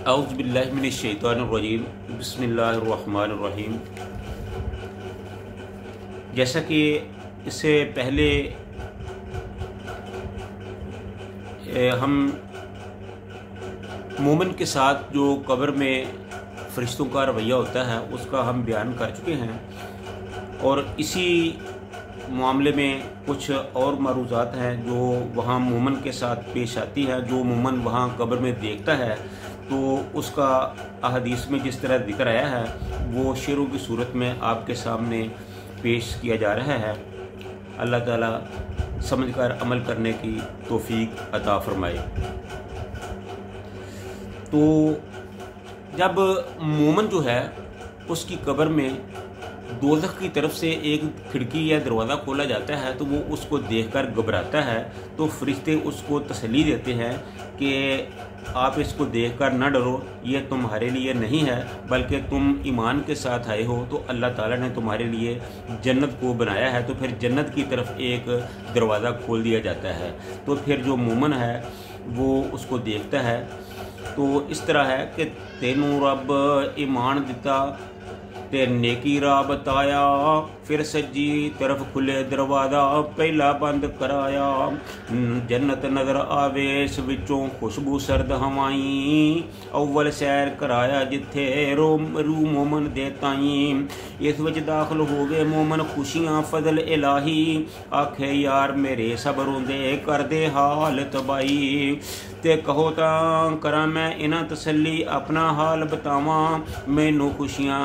औज़ुबिल्लाहि मिनश्शैतानिर्रजीम बिस्मिल्लाहिर्रहमानिर्रहीम। जैसा कि इससे पहले हम मोमिन के साथ जो कब्र में फरिश्तों का रवैया होता है उसका हम बयान कर चुके हैं, और इसी मामले में कुछ और मारूज़ात हैं जो वहाँ मोमिन के साथ पेश आती है। जो मोमिन वहाँ कब्र में देखता है तो उसका अहदीस में जिस तरह जिक्र आया है वो शेरों की सूरत में आपके सामने पेश किया जा रहा है। अल्लाह ताला समझकर अमल करने की तौफीक अता फरमाए। तो जब मोमिन जो है उसकी कब्र में दोज़ख की तरफ से एक खिड़की या दरवाज़ा खोला जाता है तो वो उसको देखकर घबराता है, तो फरिश्ते उसको तसल्ली देते हैं कि आप इसको देखकर न डरो, ये तुम्हारे लिए नहीं है बल्कि तुम ईमान के साथ आए हो, तो अल्लाह ताला ने तुम्हारे लिए जन्नत को बनाया है। तो फिर जन्नत की तरफ एक दरवाज़ा खोल दिया जाता है, तो फिर जो मोमिन है वो उसको देखता है। तो इस तरह है कि तेनू रब ईमान दिता ते नेकी राह बताया, फिर सज्जी तरफ खुले दरवाज़ा पहला बंद कराया। जन्नत नज़र आवे इस विचों खुशबू सर्द हवाई, अव्वल सैर कराया जिथे रू मोमन दे ताई। इस विच दाखिल हो गए मोमन खुशियां फजल इलाही, आखे यार मेरे सब रोंदे कर दे हाल तबाही। ते कहो तां करा मैं इन्हां तसल्ली अपना हाल बतावां, मैनू खुशियां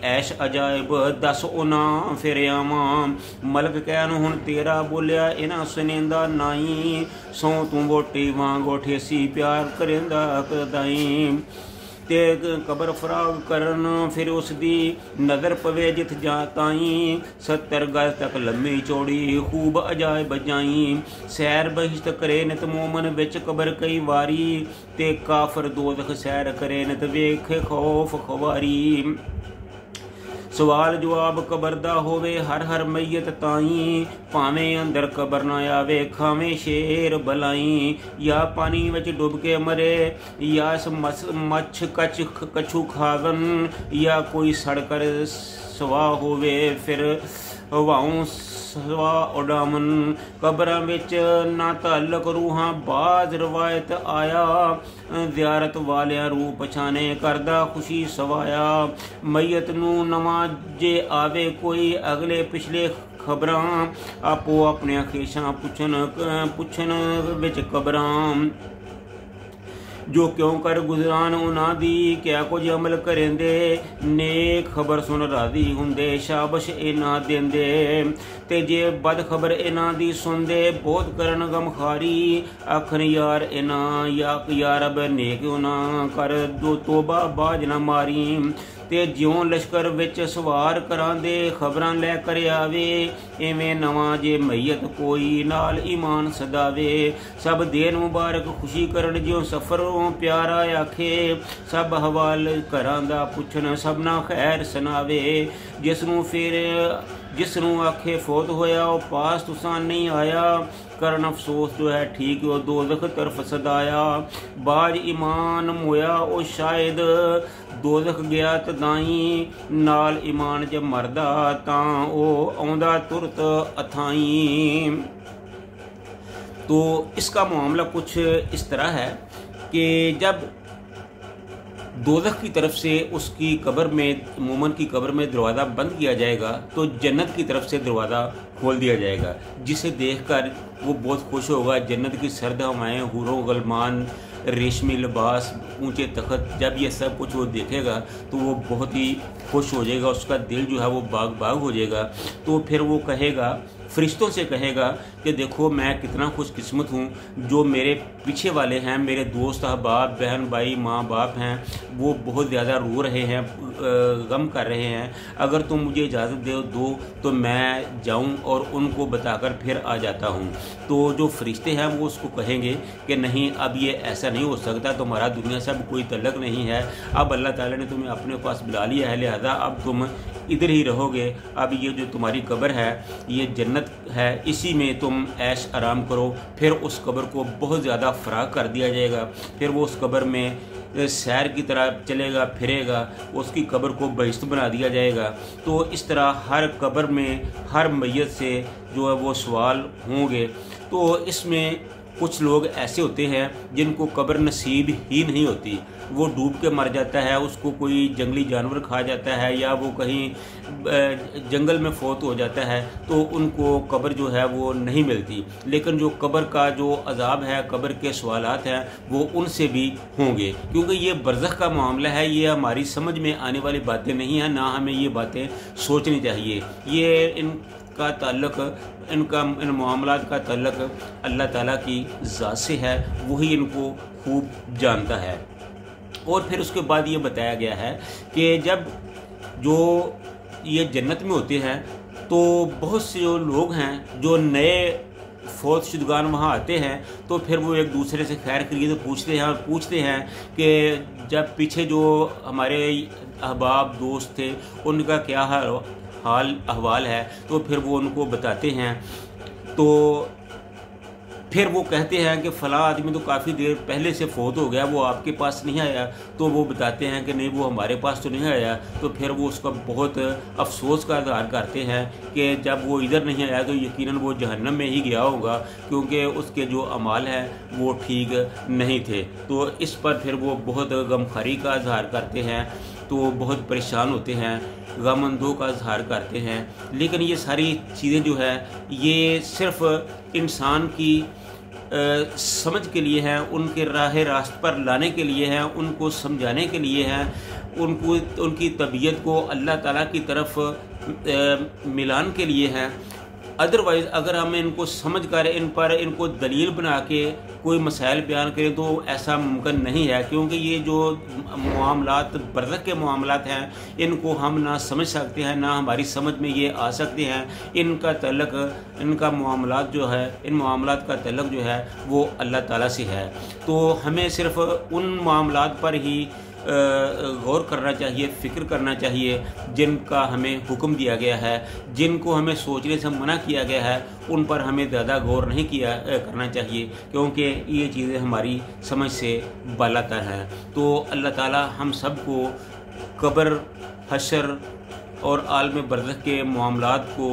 ऐश अजायब दस उना फिर आवां। मलक कहन हुण तेरा बोलिया इन्हां सुनेंदा नाई, सौ तू वोटी वांगो ठेसी प्यार करेंदा कदाई। ते कबर फराग करन फिर उसदी नज़र पवे जिथ जा ताई, 70 गज तक लम्मी चौड़ी खूब अजायब जाई। सैर बहिश्त करे नित मोमन विच कबर कई वारी, ते काफर दोज़ख सैर करे नित वेखे खौफ खवारी। सवाल जवाब कबर दा होवे हर हर मैयत ताई, भावें अंदर कबर ना आवे खावें शेर बलाई। या पानी विच डुब के मरे या मच्छ कछू खावन, या कोई सड़कर सवा होवे फिर हवाओं सवा उडामन। कबरां विच ना ताल्लुक रूहां बाज रवायत आया, ज़ियारत वालियां रूह पछाने करदा खुशी सवाया। मैयत नू नवां जे आवे कोई अगले पिछले खबरां, आपो अपने खेशां पुछन विच कबरां। जो क्यों कर गुजरान उन्हां दी क्या कुछ अमल करेंदे, नेक खबर सुन राजी हुंदे शाबश इन्हां देंदे। ते जे बद खबर इन्हां दी सुनदे बहुत करन गमखारी, आखन यार इन्हां या रब नेक उन्हां कर दो तोबा बाज ना मारी। ते ज्यों लश्कर विच सवार करांदे खबरां लै कर आवे, इवें नवां जे मैयत कोई नाल ईमान सदावे। सब देन मुबारक खुशी करन ज्यों सफरों प्यारा आखे, सब हवाल घरां दा पुछन सबना खैर सुनावे। जिसनू आखे फौत होया ओ पास तुसां नहीं आया, करन अफसोस जो है ठीक वो दोज़ख तरफ सदाया। बाज ईमान मोया ओ शायद दोज़ख गया तदाई, नाल ईमान जब मरदा तां ओ आउंदा तुरत अथाई। तो इसका मामला कुछ इस तरह है कि जब दोज़ख की तरफ से उसकी कब्र में मोमिन की कब्र में दरवाज़ा बंद किया जाएगा तो जन्नत की तरफ से दरवाज़ा खोल दिया जाएगा, जिसे देखकर वो बहुत खुश होगा। जन्नत की सर्द हवाएं, हूरों गलमान, रेशमी लिबास, ऊंचे तख्त, जब ये सब कुछ वो देखेगा तो वो बहुत ही खुश हो जाएगा, उसका दिल जो है वो बाग बाग हो जाएगा। तो फिर वो कहेगा, फरिश्तों से कहेगा कि देखो मैं कितना खुशकिस्मत हूँ, जो मेरे पीछे वाले हैं, मेरे दोस्त अहबाब बहन भाई माँ बाप हैं, वो बहुत ज़्यादा रो रहे हैं, गम कर रहे हैं। अगर तुम मुझे इजाज़त दो तो मैं जाऊँ और उनको बताकर फिर आ जाता हूँ। तो जो फरिश्ते हैं वो उसको कहेंगे कि नहीं अब ये ऐसा नहीं हो सकता, तुम्हारा दुनिया से अब कोई तल्लक नहीं है, अब अल्लाह ताला ने तुम्हें अपने पास बुला लिया है, लिहाजा अब तुम इधर ही रहोगे। अब ये जो तुम्हारी कब्र है ये जन्नत है, इसी में तुम ऐश आराम करो। फिर उस कब्र को बहुत ज़्यादा फराग कर दिया जाएगा, फिर वो उस कब्र में सैर की तरह चलेगा फिरेगा, उसकी कब्र को बहिश्त बना दिया जाएगा। तो इस तरह हर कब्र में हर मैयत से जो है वो सवाल होंगे। तो इसमें कुछ लोग ऐसे होते हैं जिनको कब्र नसीब ही नहीं होती, वो डूब के मर जाता है, उसको कोई जंगली जानवर खा जाता है या वो कहीं जंगल में फौत हो जाता है, तो उनको कब्र जो है वो नहीं मिलती। लेकिन जो कब्र का जो अजाब है, कब्र के सवालात हैं, वो उनसे भी होंगे, क्योंकि ये बरज़ख का मामला है, ये हमारी समझ में आने वाली बातें नहीं हैं, ना हमें ये बातें सोचनी चाहिए। ये इनका ताल्लुक़ इन मामलात का ताल्लुक़ अल्लाह ताला की ज़ात से है, वही इनको खूब जानता है। और फिर उसके बाद ये बताया गया है कि जब जो ये जन्नत में होते हैं तो बहुत से जो लोग हैं जो नए फौत शुदगान वहाँ आते हैं, तो फिर वो एक दूसरे से खैर खैरियत पूछते हैं और पूछते हैं कि जब पीछे जो हमारे अहबाब दोस्त थे उनका क्या हाल अहवाल है, तो फिर वो उनको बताते हैं। तो फिर वो कहते हैं कि फ़लाँ आदमी तो काफ़ी देर पहले से फौत हो गया, वो आपके पास नहीं आया। तो वो बताते हैं कि नहीं, वो हमारे पास तो नहीं आया। तो फिर वो उसका बहुत अफसोस का इज़हार करते हैं कि जब वो इधर नहीं आया तो यकीनन वो जहन्नम में ही गया होगा, क्योंकि उसके जो अमाल हैं वो ठीक नहीं थे। तो इस पर फिर वो बहुत गमखारी का इज़हार करते हैं, तो बहुत परेशान होते हैं, गमंदों का इज़हार करते हैं। लेकिन ये सारी चीज़ें जो है ये सिर्फ़ इंसान की समझ के लिए हैं, उनके रास्त पर लाने के लिए हैं, उनको समझाने के लिए हैं, उनकी तबीयत को अल्लाह ताला की तरफ मिलान के लिए हैं। अदरवाइज़ अगर हम इनको समझ कर इनको दलील बना के कोई मसाइल बयान करें तो ऐसा मुमकिन नहीं है, क्योंकि ये जो मामलात बरज़ख के मामलात हैं इनको हम ना समझ सकते हैं, ना हमारी समझ में ये आ सकते हैं। इनका मामलात जो है, इन मामलात का तल्लुक़ जो है वो अल्लाह ताला से है। तो हमें सिर्फ़ उन मामलात पर ही गौर करना चाहिए, फ़िक्र करना चाहिए जिनका हमें हुक्म दिया गया है। जिनको हमें सोचने से मना किया गया है उन पर हमें ज़्यादा गौर नहीं करना चाहिए, क्योंकि ये चीज़ें हमारी समझ से बालातर हैं। तो अल्लाह ताला हम सब को कब्र, हशर और आलम बरज़ख के मामलात को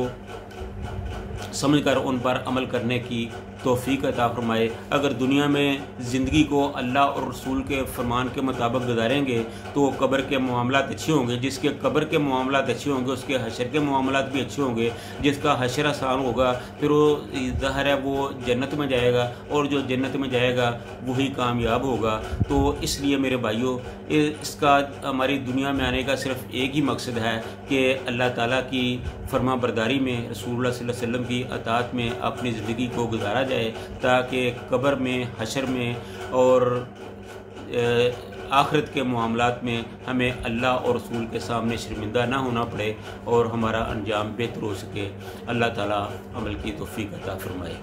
समझकर उन पर अमल करने की तौफीक अता फरमाए। अगर दुनिया में ज़िंदगी को अल्लाह और रसूल के फरमान के मुताबिक गुजारेंगे तो कब्र के मामलात अच्छे होंगे। जिसके कब्र के मामलात अच्छे होंगे उसके हशर के मामलात भी अच्छे होंगे। जिसका हशर आसान होगा फिर वो ज़ाहिर है वो जन्नत में जाएगा, और जो जन्नत में जाएगा वही कामयाब होगा। तो इसलिए मेरे भाइयों, इसका हमारी दुनिया में आने का सिर्फ़ एक ही मकसद है कि अल्लाह ताला की फरमा बरदारी में, रसूलुल्लाह सल्लल्लाहु अलैहि वसल्लम की अताअत में अपनी ज़िंदगी को गुजारा जाए, ताकि कब्र में, हशर में और आखिरत के मामलात में हमें अल्लाह और रसूल के सामने शर्मिंदा ना होना पड़े और हमारा अंजाम बेहतर हो सके। अल्लाह ताला अमल की तौफीक अता फरमाए।